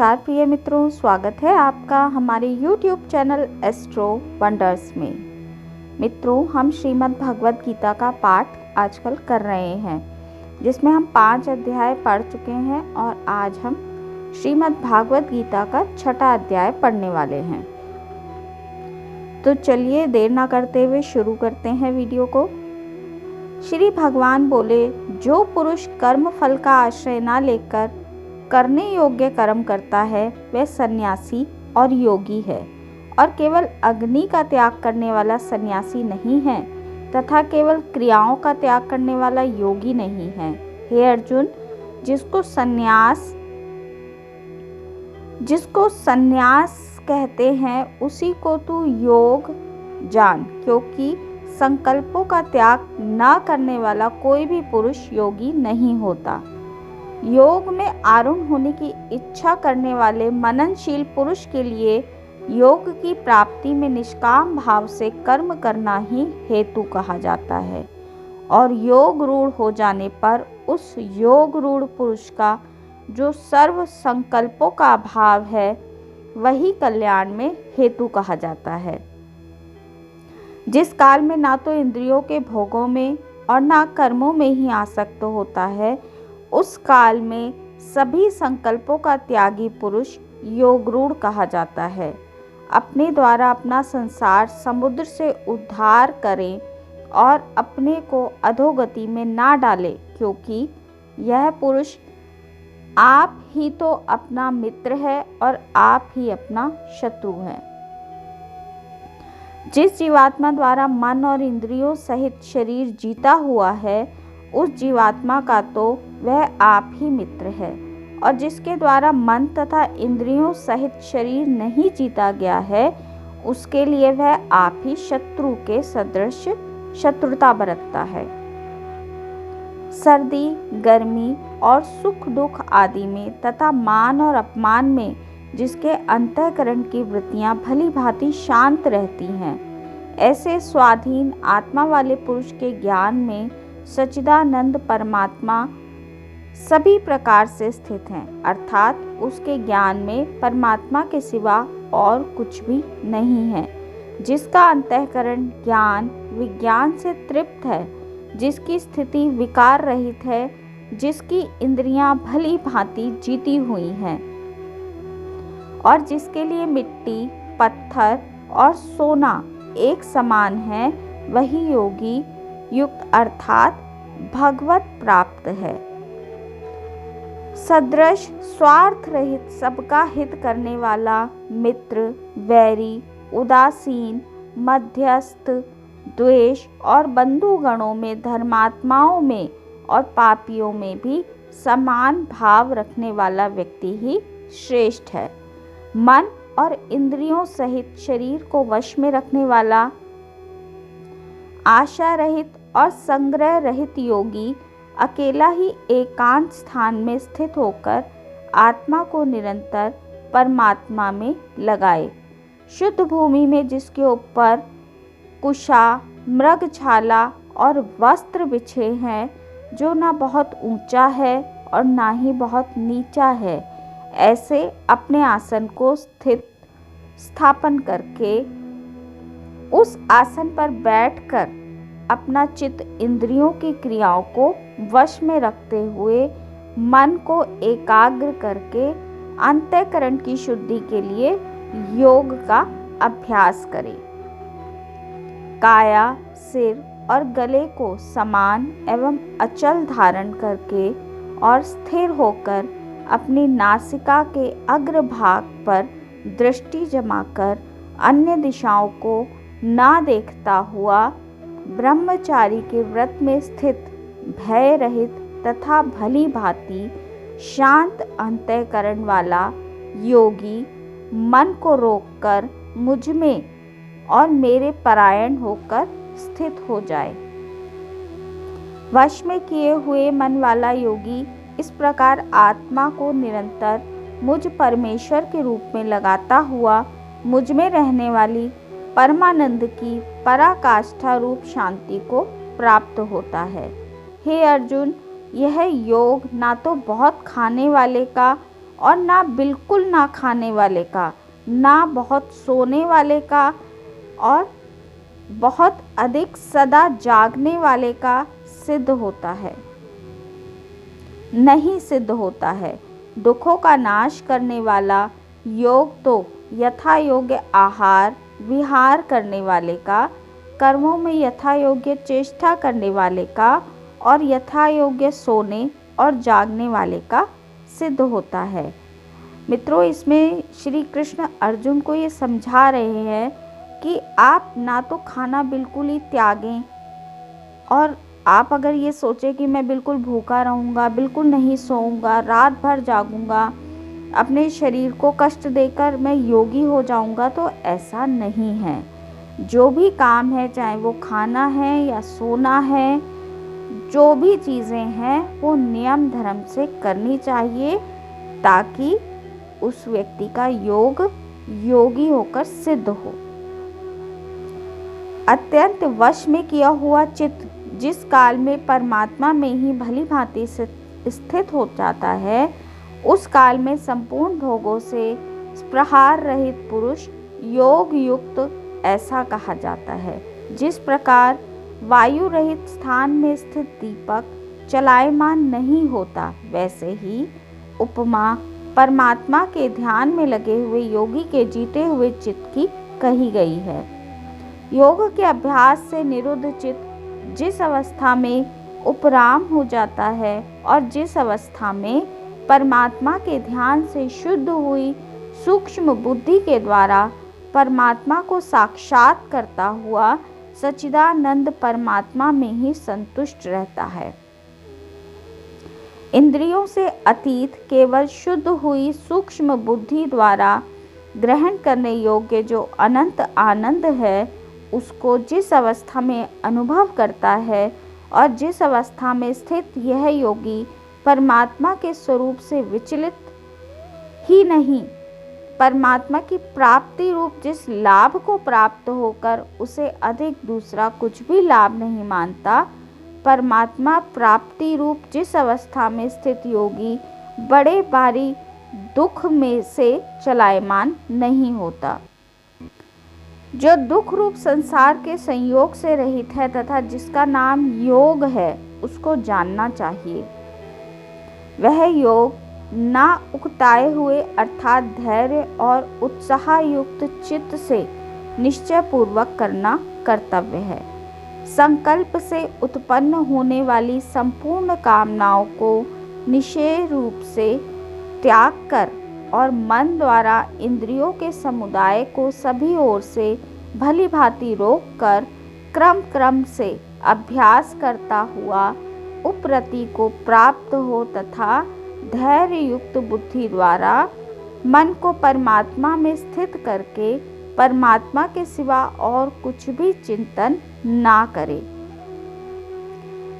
नमस्कार प्रिय मित्रों, स्वागत है आपका हमारे YouTube चैनल एस्ट्रो वंडर्स में। मित्रों, हम श्रीमद् भगवत गीता का पाठ आजकल कर रहे हैं, जिसमें हम 5 अध्याय पढ़ चुके हैं और आज हम श्रीमद् भागवत गीता का 6वां अध्याय पढ़ने वाले हैं। तो चलिए देर ना करते हुए शुरू करते हैं वीडियो को। श्री भगवान बोले, जो पुरुष कर्म फल का आश्रय ना लेकर करने योग्य कर्म करता है वह सन्यासी और योगी है, और केवल अग्नि का त्याग करने वाला सन्यासी नहीं है तथा केवल क्रियाओं का त्याग करने वाला योगी नहीं है। हे अर्जुन, जिसको सन्यास कहते हैं उसी को तू योग जान, क्योंकि संकल्पों का त्याग न करने वाला कोई भी पुरुष योगी नहीं होता। योग में आरूढ़ होने की इच्छा करने वाले मननशील पुरुष के लिए योग की प्राप्ति में निष्काम भाव से कर्म करना ही हेतु कहा जाता है, और योग रूढ़ हो जाने पर उस योग रूढ़ पुरुष का जो सर्व संकल्पों का अभाव है वही कल्याण में हेतु कहा जाता है। जिस काल में ना तो इंद्रियों के भोगों में और ना कर्मों में ही आसक्त होता है, उस काल में सभी संकल्पों का त्यागी पुरुष योगरूढ़ कहा जाता है। अपने द्वारा अपना संसार समुद्र से उद्धार करें और अपने को अधोगति में ना डाले, क्योंकि यह पुरुष आप ही तो अपना मित्र है और आप ही अपना शत्रु है। जिस जीवात्मा द्वारा मन और इंद्रियों सहित शरीर जीता हुआ है, उस जीवात्मा का तो वह आप ही मित्र है, और जिसके द्वारा मन तथा इंद्रियों सहित शरीर नहीं जीता गया है, उसके लिए वह आप ही शत्रु के सदृश शत्रुता बरतता है। सर्दी, गर्मी और सुख दुख आदि में तथा मान और अपमान में जिसके अंतःकरण की वृत्तियां भली भांति शांत रहती हैं, ऐसे स्वाधीन आत्मा वाले पुरुष के ज्ञान में सच्चिदानंद परमात्मा सभी प्रकार से स्थित हैं, अर्थात उसके ज्ञान में परमात्मा के सिवा और कुछ भी नहीं है। जिसका अंतःकरण ज्ञान विज्ञान से तृप्त है, जिसकी स्थिति विकार रहित है, जिसकी इंद्रियां भली भांति जीती हुई हैं, और जिसके लिए मिट्टी, पत्थर और सोना एक समान है, वही योगी युक्त अर्थात भगवत प्राप्त है। सदृश स्वार्थ रहित सबका हित करने वाला मित्र, वैरी, उदासीन, मध्यस्थ, द्वेष और बंधुगणों में, धर्मात्माओं में और पापियों में भी समान भाव रखने वाला व्यक्ति ही श्रेष्ठ है। मन और इंद्रियों सहित शरीर को वश में रखने वाला, आशा रहित और संग्रह रहित योगी अकेला ही एकांत स्थान में स्थित होकर आत्मा को निरंतर परमात्मा में लगाए। शुद्ध भूमि में जिसके ऊपर कुशा, मृगछाला और वस्त्र बिछे हैं, जो ना बहुत ऊंचा है और ना ही बहुत नीचा है, ऐसे अपने आसन को स्थापन करके उस आसन पर बैठकर अपना चित्त इंद्रियों की क्रियाओं को वश में रखते हुए मन को एकाग्र करके अंतःकरण की शुद्धि के लिए योग का अभ्यास करें। काया, सिर और गले को समान एवं अचल धारण करके और स्थिर होकर अपनी नासिका के अग्रभाग पर दृष्टि जमाकर अन्य दिशाओं को ना देखता हुआ ब्रह्मचारी के व्रत में स्थित भय रहित तथा भली भांति शांत अंतःकरण वाला योगी मन को रोककर मुझ में और मेरे परायण होकर स्थित हो जाए। वश में किए हुए मन वाला योगी इस प्रकार आत्मा को निरंतर मुझ परमेश्वर के रूप में लगाता हुआ मुझ में रहने वाली परमानंद की पराकाष्ठा रूप शांति को प्राप्त होता है। हे अर्जुन, यह योग ना तो बहुत खाने वाले का और ना बिल्कुल ना खाने वाले का, ना बहुत सोने वाले का और बहुत अधिक सदा जागने वाले का सिद्ध होता है, नहीं सिद्ध होता है। दुखों का नाश करने वाला योग तो यथा योग्य आहार विहार करने वाले का, कर्मों में यथा योग्य चेष्टा करने वाले का और यथा योग्य सोने और जागने वाले का सिद्ध होता है। मित्रों, इसमें श्री कृष्ण अर्जुन को ये समझा रहे हैं कि आप ना तो खाना बिल्कुल ही त्यागें, और आप अगर ये सोचें कि मैं बिल्कुल भूखा रहूँगा, बिल्कुल नहीं सोऊंगा, रात भर जागूंगा, अपने शरीर को कष्ट देकर मैं योगी हो जाऊंगा, तो ऐसा नहीं है। जो भी काम है, चाहे वो खाना है या सोना है, जो भी चीज़ें हैं वो नियम धर्म से करनी चाहिए, ताकि उस व्यक्ति का योग योगी होकर सिद्ध हो। अत्यंत वश में किया हुआ चित्त जिस काल में परमात्मा में ही भली भांति स्थित हो जाता है, उस काल में संपूर्ण भोगों से स्पृहार रहित पुरुष योग युक्त ऐसा कहा जाता है। जिस प्रकार वायु रहित स्थान में स्थित दीपक चलायमान नहीं होता, वैसे ही उपमा परमात्मा के ध्यान में लगे हुए योगी के जीते हुए चित्त की कही गई है। योग के अभ्यास से निरुद्ध चित्त जिस अवस्था में उपराम हो जाता है और जिस अवस्था में परमात्मा के ध्यान से शुद्ध हुई सूक्ष्म बुद्धि के द्वारा परमात्मा को साक्षात करता हुआ सच्चिदानंद परमात्मा में ही संतुष्ट रहता है। इंद्रियों से अतीत केवल शुद्ध हुई सूक्ष्म बुद्धि द्वारा ग्रहण करने योग्य जो अनंत आनंद है, उसको जिस अवस्था में अनुभव करता है और जिस अवस्था में स्थित यह योगी परमात्मा के स्वरूप से विचलित ही नहीं, परमात्मा की प्राप्ति रूप जिस लाभ को प्राप्त होकर उसे अधिक दूसरा कुछ भी लाभ नहीं मानता, परमात्मा प्राप्ति रूप जिस अवस्था में स्थित योगी बड़े भारी दुख में से चलायमान नहीं होता। जो दुख रूप संसार के संयोग से रहित है तथा जिसका नाम योग है, उसको जानना चाहिए। वह योग ना उकताए हुए अर्थात धैर्य और उत्साह युक्त चित्त से निश्चय पूर्वक करना कर्तव्य है। संकल्प से उत्पन्न होने वाली संपूर्ण कामनाओं को निश्चय रूप से त्याग कर और मन द्वारा इंद्रियों के समुदाय को सभी ओर से भली भांति रोक कर क्रम क्रम से अभ्यास करता हुआ उपरति को प्राप्त हो तथा धैर्य युक्त बुद्धि द्वारा मन को परमात्मा में स्थित करके परमात्मा के सिवा और कुछ भी चिंतन ना करे।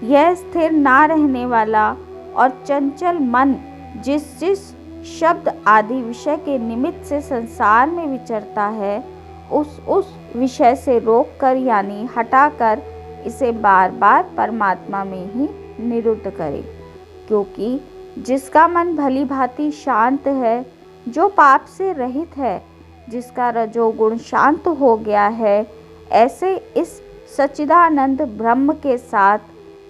यह स्थिर ना रहने वाला और चंचल मन जिस जिस शब्द आदि विषय के निमित्त से संसार में विचरता है, उस विषय से रोक कर यानी हटाकर इसे बार बार परमात्मा में ही निरुद्ध करे। क्योंकि जिसका मन भली भांति शांत है, जो पाप से रहित है, जिसका रजोगुण शांत हो गया है, ऐसे इस सच्चिदानंद ब्रह्म के साथ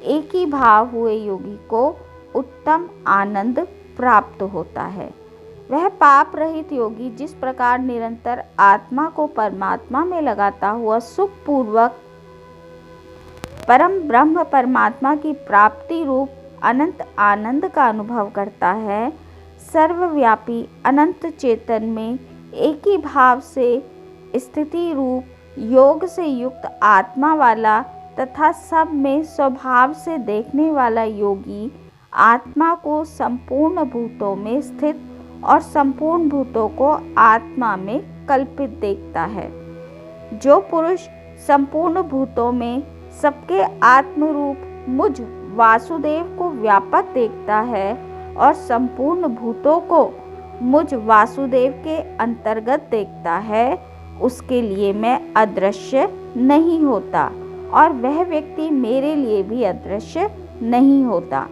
एक ही भाव हुए योगी को उत्तम आनंद प्राप्त होता है। वह पाप रहित योगी जिस प्रकार निरंतर आत्मा को परमात्मा में लगाता हुआ सुख पूर्वक परम ब्रह्म परमात्मा की प्राप्ति रूप अनंत आनंद का अनुभव करता है, सर्वव्यापी अनंत चेतन में एक ही भाव से स्थिति रूप योग से युक्त आत्मा वाला तथा सब में स्वभाव से देखने वाला योगी आत्मा को संपूर्ण भूतों में स्थित और संपूर्ण भूतों को आत्मा में कल्पित देखता है। जो पुरुष संपूर्ण भूतों में सबके आत्मरूप मुझ वासुदेव को व्यापक देखता है और संपूर्ण भूतों को मुझ वासुदेव के अंतर्गत देखता है, उसके लिए मैं अदृश्य नहीं होता और वह व्यक्ति मेरे लिए भी अदृश्य नहीं होता।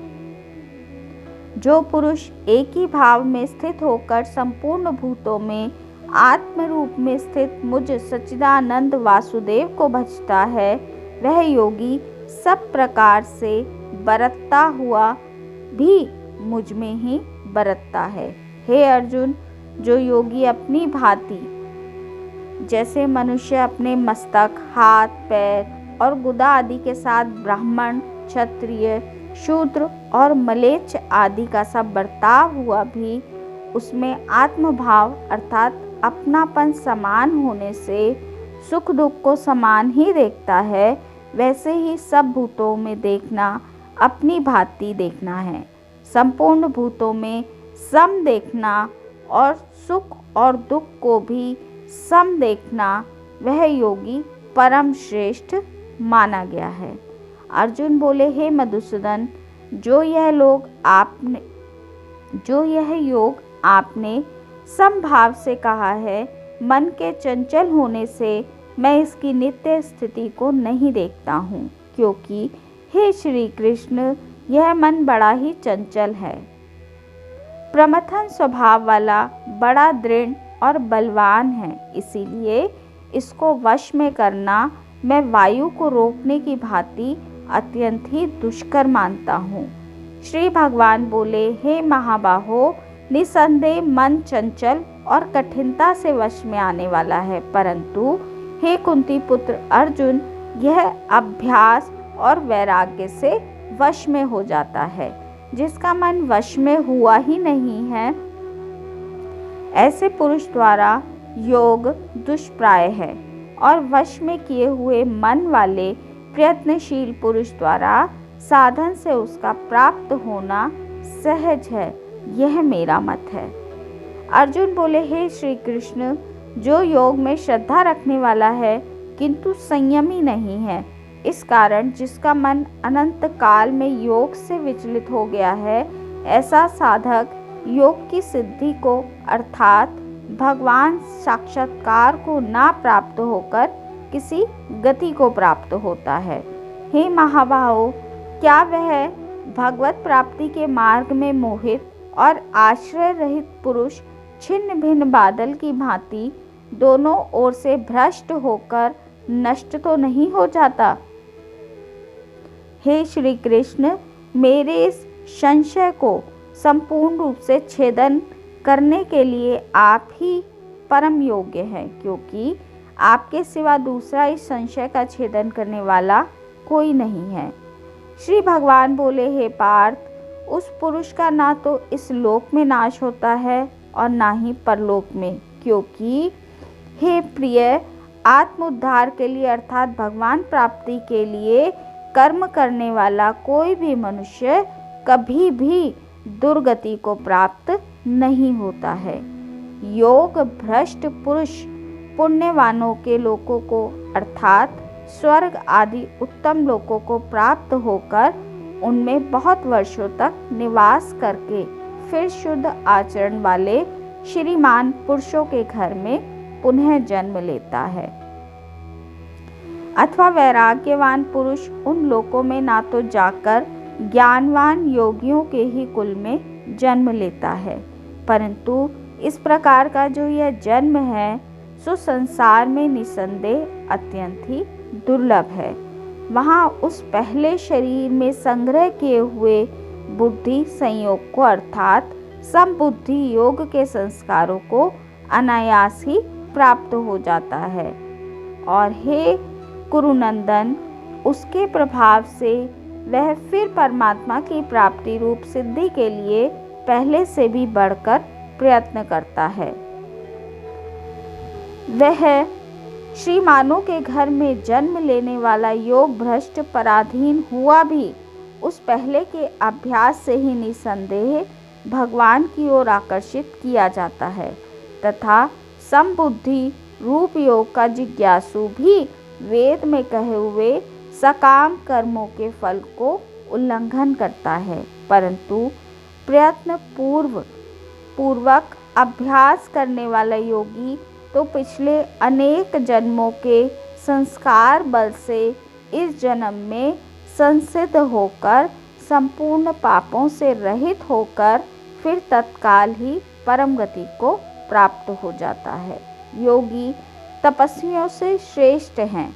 जो पुरुष एक ही भाव में स्थित होकर संपूर्ण भूतों में आत्म रूप में स्थित मुझ सच्चिदानंद वासुदेव को भजता है, वह योगी सब प्रकार से बरतता हुआ भी मुझ में ही बरतता है। हे अर्जुन, जो योगी अपनी भांति जैसे मनुष्य अपने मस्तक, हाथ, पैर और गुदा आदि के साथ ब्राह्मण, क्षत्रिय, शूद्र और मलेच्छ आदि का सब बर्ताव हुआ भी उसमें आत्मभाव अर्थात अपनापन समान होने से सुख दुख को समान ही देखता है, वैसे ही सब भूतों में देखना अपनी भांति देखना है। संपूर्ण भूतों में सम देखना और सुख और दुख को भी सम देखना, वह योगी परम श्रेष्ठ माना गया है। अर्जुन बोले, हे मधुसूदन, जो यह योग आपने समभाव से कहा है, मन के चंचल होने से मैं इसकी नित्य स्थिति को नहीं देखता हूँ, क्योंकि हे श्री कृष्ण, यह मन बड़ा ही चंचल है, प्रमथन स्वभाव वाला, बड़ा दृढ़ और बलवान है। इसीलिए इसको वश में करना मैं वायु को रोकने की भांति अत्यंत ही दुष्कर मानता हूँ। श्री भगवान बोले, हे महाबाहो, निसंदेह मन चंचल और कठिनता से वश में आने वाला है, परंतु हे कुंती पुत्र अर्जुन, यह अभ्यास और वैराग्य से वश में हो जाता है। जिसका मन वश में हुआ ही नहीं है, ऐसे पुरुष द्वारा योग दुष्प्राय है, और वश में किए हुए मन वाले प्रयत्नशील पुरुष द्वारा साधन से उसका प्राप्त होना सहज है। यह मेरा मत है। अर्जुन बोले, हे श्री कृष्ण, जो योग में श्रद्धा रखने वाला है किंतु संयमी नहीं है, इस कारण जिसका मन अनंत काल में योग से विचलित हो गया है, ऐसा साधक योग की सिद्धि को अर्थात भगवान साक्षात्कार को ना प्राप्त होकर किसी गति को प्राप्त होता है। हे महाबाहो, क्या वह भगवत प्राप्ति के मार्ग में मोहित और आश्रय रहित पुरुष छिन्न भिन्न बादल की भांति दोनों ओर से भ्रष्ट होकर नष्ट तो नहीं हो जाता? हे श्री कृष्ण, मेरे इस संशय को संपूर्ण रूप से छेदन करने के लिए आप ही परम योग्य हैं, क्योंकि आपके सिवा दूसरा इस संशय का छेदन करने वाला कोई नहीं है। श्री भगवान बोले, हे पार्थ, उस पुरुष का ना तो इस लोक में नाश होता है और ना ही परलोक में, क्योंकि हे प्रिय, आत्म उद्धार के लिए अर्थात भगवान प्राप्ति के लिए कर्म करने वाला कोई भी मनुष्य कभी भी दुर्गति को प्राप्त नहीं होता है। योग भ्रष्ट पुरुष पुण्यवानों के लोकों को अर्थात स्वर्ग आदि उत्तम लोकों को प्राप्त होकर उनमें बहुत वर्षों तक निवास करके फिर शुद्ध आचरण वाले श्रीमान पुरुषों के घर में पुनः जन्म लेता है। अथवा वैराग्यवान पुरुष उन लोकों में ना तो जाकर ज्ञानवान योगियों के ही कुल में जन्म लेता है, परंतु इस प्रकार का जो यह जन्म है सो संसार में निसंदेह अत्यंत ही दुर्लभ है। वहाँ उस पहले शरीर में संग्रह किए हुए बुद्धि संयोग को अर्थात समबुद्धि योग के संस्कारों को अनायास ही प्राप्त हो जाता है। और हे कुरुनंदन, उसके प्रभाव से वह फिर परमात्मा की प्राप्ति रूप सिद्धि के लिए पहले से भी बढ़कर प्रयत्न करता है। वह श्रीमानों के घर में जन्म लेने वाला योग भ्रष्ट पराधीन हुआ भी उस पहले के अभ्यास से ही निसंदेह भगवान की ओर आकर्षित किया जाता है, तथा समबुद्धि रूप योग का जिज्ञासु भी वेद में कहे हुए सकाम कर्मों के फल को उल्लंघन करता है, परंतु प्रयत्न पूर्वक अभ्यास करने वाला योगी तो पिछले अनेक जन्मों के संस्कार बल से इस जन्म में संसिद्ध होकर संपूर्ण पापों से रहित होकर फिर तत्काल ही परम गति को प्राप्त हो जाता है। योगी तपस्वियों से श्रेष्ठ हैं,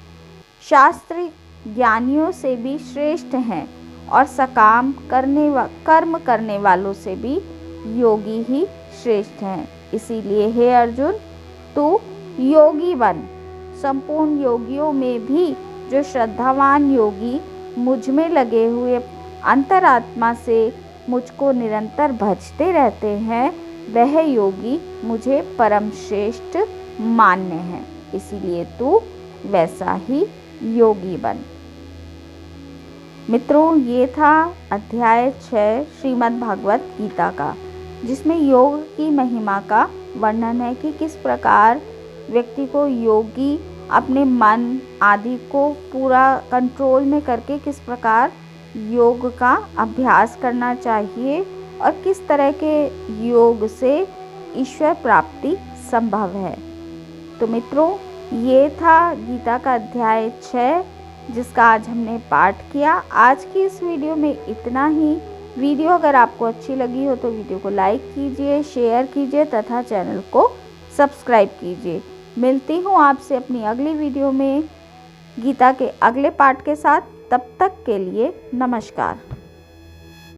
शास्त्री ज्ञानियों से भी श्रेष्ठ हैं और सकाम कर्म करने वालों से भी योगी ही श्रेष्ठ हैं। इसीलिए हे अर्जुन, तू योगी बन। संपूर्ण योगियों में भी जो श्रद्धावान योगी मुझ में लगे हुए अंतरात्मा से मुझको निरंतर भजते रहते हैं, वह योगी मुझे परम श्रेष्ठ मान्य है। इसीलिए तू वैसा ही योगी बन। मित्रों, ये था अध्याय 6 श्रीमद् भागवत गीता का, जिसमें योग की महिमा का वर्णन है कि किस प्रकार व्यक्ति को योगी अपने मन आदि को पूरा कंट्रोल में करके किस प्रकार योग का अभ्यास करना चाहिए और किस तरह के योग से ईश्वर प्राप्ति संभव है। तो मित्रों, ये था गीता का अध्याय 6 जिसका आज हमने पाठ किया। आज की इस वीडियो में इतना ही। वीडियो अगर आपको अच्छी लगी हो तो वीडियो को लाइक कीजिए, शेयर कीजिए तथा चैनल को सब्सक्राइब कीजिए। मिलती हूँ आपसे अपनी अगली वीडियो में गीता के अगले पाठ के साथ। तब तक के लिए नमस्कार।